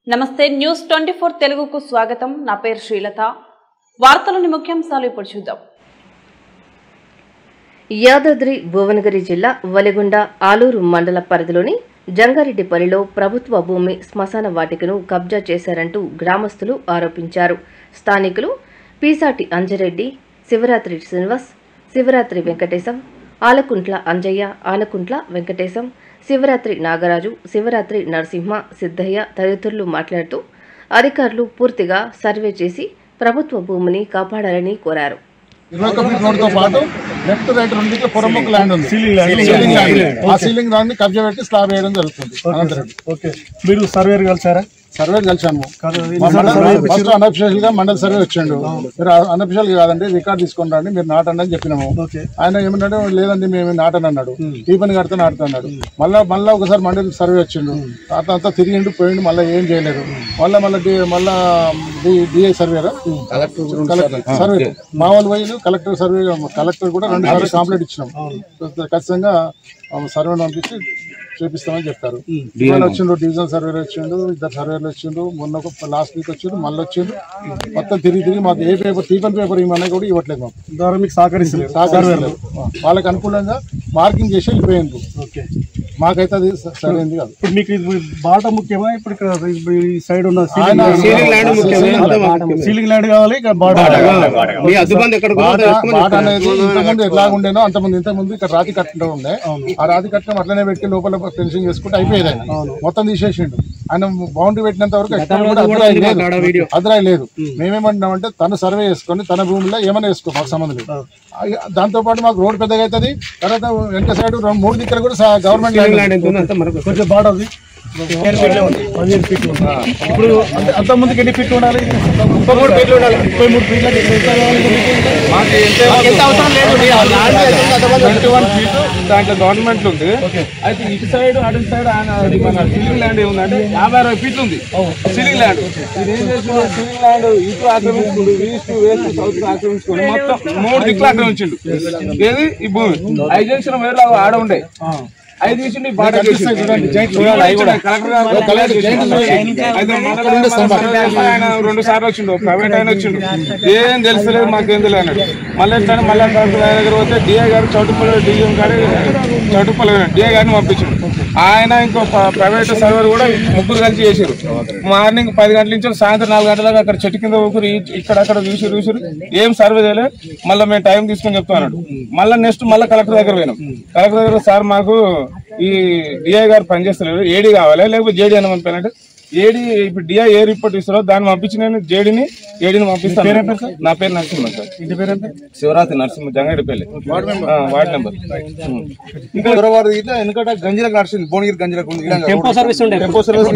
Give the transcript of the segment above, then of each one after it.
నమస్తే న్యూస్ 24 తెలుగుకు స్వాగతం. నా పేరు శ్రీలత. వార్తలోని ముఖ్యాంశాలు ఇప్పుడు చూద్దాం. యాదాద్రి భువనగిరి జిల్లా వలిగొండ ఆలూరు మండల పరిధిలోని జంగారెడ్డిపల్లిలో ప్రభుత్వ భూమి శ్మశాన వాటికను కబ్జా చేశారంటూ గ్రామస్తులు ఆరోపించారు. స్థానికులు పీసాటి అంజరెడ్డి, శివరాత్రి శ్రీనివాస్, శివరాత్రి వెంకటేశం, ఆలకుంట్ల అంజయ్య, ఆలకుంట్ల వెంకటేశం, శివరాత్రి నాగరాజు, శివరాత్రి నరసింహ, సిద్ధయ్య తదితరులు మాట్లాడుతూ అధికారులు పూర్తిగా సర్వే చేసి ప్రభుత్వ భూమిని కాపాడాలని కోరారు. 21 ఫీట్ రోడ్డుతో పాటు లెఫ్ట్ రైట్ రెండింటికి పొరముక్క ల్యాండ్ ఉంది. ఆ సీలింగ్ దాన్ని కబ్జా పెట్టి స్లాబ్ వేయడం జరుగుతుంది. మీరు సర్వేర్ కలిసారా? సర్వే కలిసాను. ఫస్ట్ అన్అఫిషియల్ గా మండల సర్వే వచ్చిండు. మీరు అన్అఫిషియల్ కాదండి, రికార్డ్ తీసుకుని రండి, మీరు నాటండి అని చెప్పినాము. ఆయన ఏమన్నాడు, లేదండి మేము నాటని అన్నాడు. ఈ పని కడితే నాటుతున్నాడు. మళ్ళా ఒకసారి మండలి సర్వే వచ్చిండు. అంతా తిరిగిండు పోయిండు, మళ్ళీ ఏం చేయలేదు. మళ్ళా డిఐ సర్వే సర్వే మా వాళ్ళు పోయి కలెక్టర్ సర్వే, కలెక్టర్ కూడా 2 సార్లు కంప్లైంట్ ఇచ్చినాం. ఖచ్చితంగా సర్వేను పంపించి చేపిస్తామని చెప్పారు. వచ్చిండు, డివిజన్ సర్వేలు వచ్చిండు, 2 సర్వేలు వచ్చిండు, మొన్న లాస్ట్ వీక్ వచ్చిండు, మళ్ళీ వచ్చిండు. మొత్తం తిరిగి మాకు ఏ పేపర్ టీపన్ పేపర్ ఇవన్నీ కూడా ఇవ్వట్లేదు. మాకు ద్వారా మీకు సహకరిస్తలేదు. వాళ్ళకి అనుకూలంగా మార్కింగ్ చేసి వెళ్ళిపోయింది. మాకైతే అది సరైనది కాదు. ఇప్పుడు మీకు ఇది బాట ముఖ్యమా? ఇప్పుడు ఇక్కడ ఈ సైడ్ ఉన్న సీలింగ్ ల్యాండ్ కావాలి, బాట అనేది ఇంతకుముందు ఎట్లాగుండేనో ఇంతకుముందు ఇక్కడ రాతి కట్టడం ఉండే. ఆ రాతి కట్టడం అట్లనే పెట్టి లోపల ఫినిషింగ్ చేసుకుంటే అయిపోయేది. మొత్తం తీసేసిండు. ఆయన బౌండరీ పెట్టినంత వరకు అదరాయి లేదు. మేమేమంటున్నామంటే తను సర్వే చేసుకొని తన భూమిలో ఏమైనా వేసుకో, మాకు సంబంధం లేదు. దాంతో పాటు మాకు రోడ్ పెద్దగా అవుతుంది. తర్వాత వెనక సైడ్ 3 దిక్కులు కూడా గవర్నమెంట్ కొంచెం బాట ఉంది, 15 ఫీట్లు ఉంది. ఇప్పుడు అంత ముందుకు ఎన్ని ఫీట్లు ఉండాలి? 33 ఫీట్లు ఉండాలి. 33 ఫీట్లకి దాంట్లో గవర్నమెంట్ ఉంది. అయితే ఇటు సైడ్ అటు సైడ్ మన సీలింగ్ ల్యాండ్ ఏముందంటే 50-60 ఫీట్లు ఉంది సీలింగ్ ల్యాండ్. ఇది ఏం చేసిండు, సీలింగ్ ల్యాండ్ ఇటు ఆక్రమించుకుండు, ఈస్ట్ వెస్ట్ సౌత్ ఆక్రమించుకోండి, మొత్తం 3 దిక్కులు ఆక్రమించిండు. ఏది ఈ భూమి 5 జంక్షన్ వేరే ఆడ ఉండే 5 తీసిండు. బాట 2 సార్లు వచ్చిండు, ప్రైవేట్ ఆయన వచ్చిండు, ఏం తెలుసలేదు, మాకేం తెలియదు అన్నాడు. మళ్ళీ దగ్గర పోతే డిఐ గారు చౌటుపల్లి డిఎం గారు చౌటుపల్లి డిఐ గారిని పంపించిండు. ఆయన ఇంకో ప్రైవేట్ సర్వర్ కూడా 3 కలిసి చేసారు. మార్నింగ్ 10 గంటల నుంచి సాయంత్రం 4 గంటల దాకా అక్కడ చెట్టు కింద ఊపిరి ఇక్కడక్కడ చూసారు, ఏం సర్వే చేయలేదు. మళ్ళీ మేము టైం తీసుకొని చెప్తాను. మళ్ళీ నెక్స్ట్ మళ్ళీ కలెక్టర్ దగ్గర పోయినాం. కలెక్టర్ దగ్గర సార్ మాకు ఈ డిఐ గారు పనిచేస్తలేరు, ఏడీ కావాలి లేకపోతే జేడీ అని పంపానంటే ఏడీ ఇప్పుడు డిఐ ఏ రిపోర్ట్ ఇస్తారో దాన్ని పంపించి నేను ఏడీని పంపిస్తాను. నా పేరు నరసింహ సార్. ఇంటి పేరు అంటే శివరాత్రి నరసింహ, జంగారెడ్డిపల్లి, వార్డ్ నెంబర్. ఇంకా ఇట్లా ఎందుకంటే గంజిలకు నడిచింది, భువనగిరి గంజిలకు టెంపో సర్వీస్ ఉండే. టెంపో సర్వీస్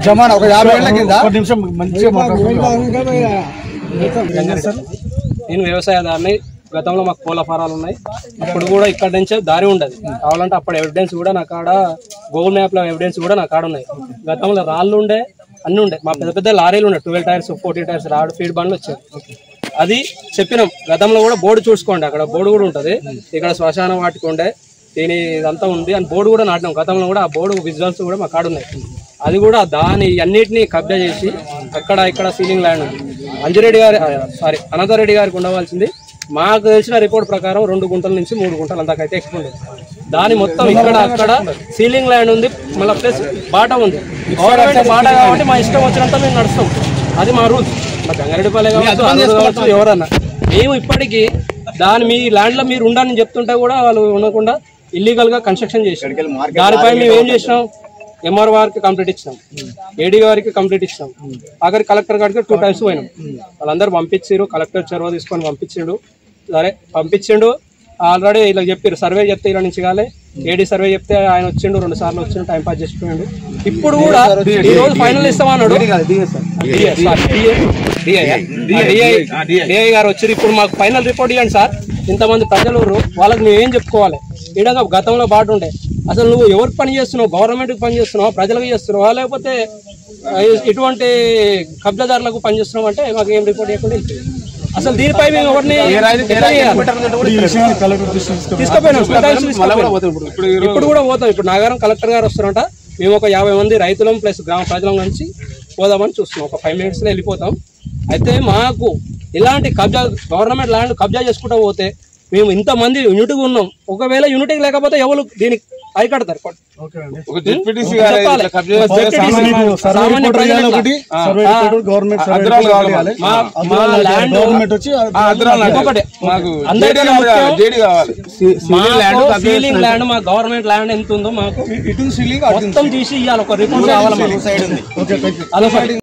జమానా ఒక 50 ఏళ్ల కింద నిమిషం మంచిగా. నేను వ్యవసాయదారుని. గతంలో మాకు కోళ్ళ ఫారాలు ఉన్నాయి. ఇప్పుడు కూడా ఇక్కడ నుంచే దారి ఉండదు. కావాలంటే అప్పుడు ఎవిడెన్స్ కూడా నా కాడ, గూగుల్ మ్యాప్లో ఎవిడెన్స్ కూడా నా కాడ ఉన్నాయి. గతంలో రాళ్ళు ఉండే, అన్నీ ఉండే. మా పెద్ద లారీలు ఉండే, 12 టైర్స్ 14 టైర్స్ రాడు ఫీడ్ బండ్లు వచ్చాయి. అది చెప్పినాం. గతంలో కూడా బోర్డు చూసుకోండి, అక్కడ బోర్డు కూడా ఉంటుంది. ఇక్కడ శ్మశానం వాటికి ఉండే, దీని ఇదంతా ఉంది అని బోర్డు కూడా నాటినాం. గతంలో కూడా ఆ బోర్డు విజువల్స్ కూడా మా కాడ ఉన్నాయి. అది కూడా దాని అన్నిటినీ కబ్జా చేసి ఇక్కడ సీలింగ్ ల్యాండ్ ఉంది. అనంతరెడ్డి గారికి ఉండవలసింది. మాకు తెలిసిన రిపోర్ట్ ప్రకారం 2 గుంటల నుంచి 3 గుంటలు అంతకైతే ఎక్కువ ఉండేది. దాని మొత్తం అక్కడ సీలింగ్ ల్యాండ్ ఉంది, మళ్ళీ ప్లస్ బాట ఉంది. గవర్నమెంట్ బాట కాబట్టి మా ఇష్టం వచ్చినంత మేము నడుస్తాం. అది మా రూల్స్. మా జంగారెడ్డిపల్లి కావచ్చు ఎవరన్నా. మేము ఇప్పటికీ మీ ల్యాండ్లో మీరు ఉండాలని చెప్తుంటే కూడా వాళ్ళు ఉండకుండా ఇల్లీగల్గా కన్స్ట్రక్షన్ చేశారు. దానిపై మేము ఏం చేసినాం, ఎంఆర్ వారికి కంప్లీట్ ఇచ్చినాం, ఏడీ గారికి కంప్లీట్ ఇచ్చినాం, ఆఖరి కలెక్టర్ గారికి 2 టైమ్స్ పోయినాం. వాళ్ళందరూ పంపించారు. కలెక్టర్ చొరవ తీసుకొని పంపించిండు. సరే పంపించిండు. ఆల్రెడీ ఇలా చెప్పారు, సర్వే చెప్తే ఇలా నుంచి కాలే. ఏడీ సర్వే చెప్తే ఆయన వచ్చిండు, 2 సార్లు వచ్చిండు, టైం పాస్ చేసిపోయాడు. ఇప్పుడు కూడా ఈ రోజు ఫైనల్ ఇస్తామన్నాడు డిఐ గారు వచ్చారు. ఇప్పుడు మాకు ఫైనల్ రిపోర్ట్ ఇవ్వండి సార్. ఇంతమంది ప్రజలు వాళ్ళకి మేము ఏం చెప్పుకోవాలి? ఈడంగా గతంలో బాట ఉండే. అసలు నువ్వు ఎవరికి పని చేస్తున్నావు? గవర్నమెంట్కి పని చేస్తున్నావా, ప్రజలకు చేస్తున్నావా, లేకపోతే ఇటువంటి కబ్జాదారులకు పని చేస్తున్నావు అంటే మాకు ఏం రిపోర్ట్ ఇవ్వకుండా అసలు దీనిపై మేము ఎవరిని తీసుకుపోయినాం. ఇప్పుడు కూడా పోతాం. ఇప్పుడు నాగారం కలెక్టర్ గారు వస్తారంట. మేము ఒక 50 మంది రైతులం ప్లస్ గ్రామ ప్రజల నుంచి పోదామని చూస్తున్నాం. ఒక 5 minutesలో వెళ్ళిపోతాం. అయితే మాకు ఇలాంటి కబ్జా గవర్నమెంట్ ల్యాండ్ కబ్జా చేసుకుంటూ పోతే మేము ఇంతమంది యూనిట్గా ఉన్నాం. ఒకవేళ యూనిటీ లేకపోతే ఎవరు దీనికి అరికడతారు? సీలింగ్ ల్యాండ్ మా గవర్నమెంట్ ల్యాండ్ ఎంత ఉందో మాకు మొత్తం తీసి ఇవ్వాలి. ఒక రిపోర్ట్ కావాలి.